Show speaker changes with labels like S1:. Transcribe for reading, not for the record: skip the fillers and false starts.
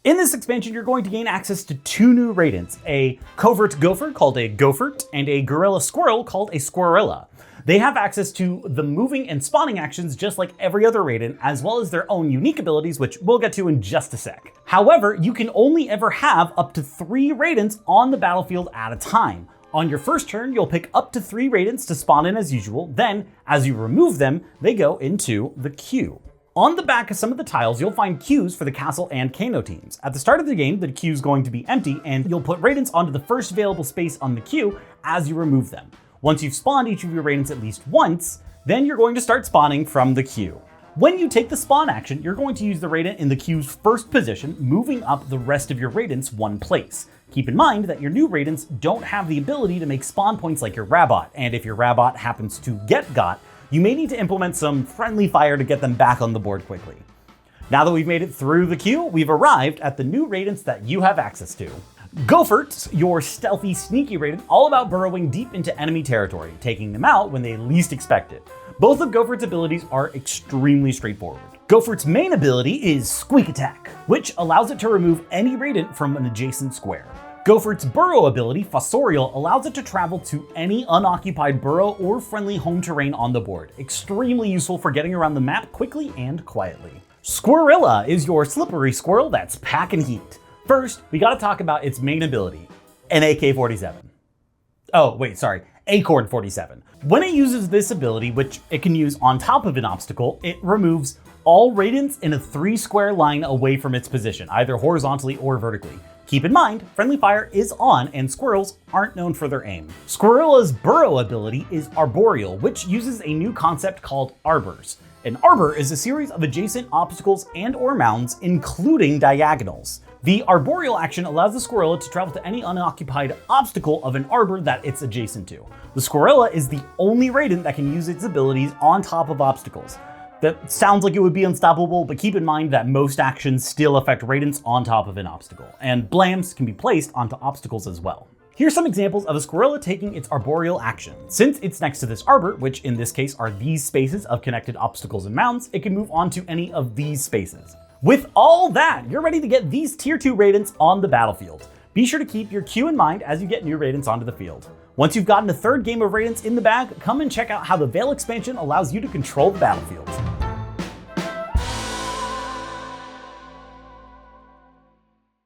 S1: In this expansion, you're going to gain access to 2 new Raidents, a covert Gophert called a Gophert, and a guerrilla squirrel called a Squerrilla. They have access to the moving and spawning actions just like every other Raident, as well as their own unique abilities, which we'll get to in just a sec. However, you can only ever have up to 3 Raidents on the battlefield at a time. On your first turn, you'll pick up to 3 Raidents to spawn in as usual, then, as you remove them, they go into the queue. On the back of some of the tiles, you'll find queues for the castle and Kano teams. At the start of the game, the queue is going to be empty, and you'll put Raidents onto the first available space on the queue as you remove them. Once you've spawned each of your Raidents at least once, then you're going to start spawning from the queue. When you take the spawn action, you're going to use the Raident in the queue's first position, moving up the rest of your Raidents 1 place. Keep in mind that your new Raidents don't have the ability to make spawn points like your Rabot, and if your Rabot happens to get got, you may need to implement some friendly fire to get them back on the board quickly. Now that we've made it through the queue, we've arrived at the new Raidents that you have access to. Gophert's your stealthy, sneaky Raident, all about burrowing deep into enemy territory, taking them out when they least expect it. Both of Gophert's abilities are extremely straightforward. Gophert's main ability is Squeak Attack, which allows it to remove any Raident from an adjacent square. Gophert's burrow ability, Fossorial, allows it to travel to any unoccupied burrow or friendly home terrain on the board. Extremely useful for getting around the map quickly and quietly. Squerrilla is your slippery squirrel that's packing heat. First, we gotta talk about its main ability, an AK-47. Oh, wait, sorry, Acorn 47. When it uses this ability, which it can use on top of an obstacle, it removes all Raidents in a 3-square line away from its position, either horizontally or vertically. Keep in mind, friendly fire is on and squirrels aren't known for their aim. Squerrilla's burrow ability is Arboreal, which uses a new concept called arbors. An arbor is a series of adjacent obstacles and or mounds, including diagonals. The Arboreal action allows the Squerrilla to travel to any unoccupied obstacle of an arbor that it's adjacent to. The Squerrilla is the only Raident that can use its abilities on top of obstacles. That sounds like it would be unstoppable, but keep in mind that most actions still affect Raidents on top of an obstacle, and blams can be placed onto obstacles as well. Here's some examples of a Squerrilla taking its Arboreal action. Since it's next to this arbor, which in this case are these spaces of connected obstacles and mounds, it can move on to any of these spaces. With all that, you're ready to get these tier 2 Raidents on the battlefield. Be sure to keep your queue in mind as you get new Raidents onto the field. Once you've gotten a 3rd game of Raidents in the bag, come and check out how the Veil expansion allows you to control the battlefield.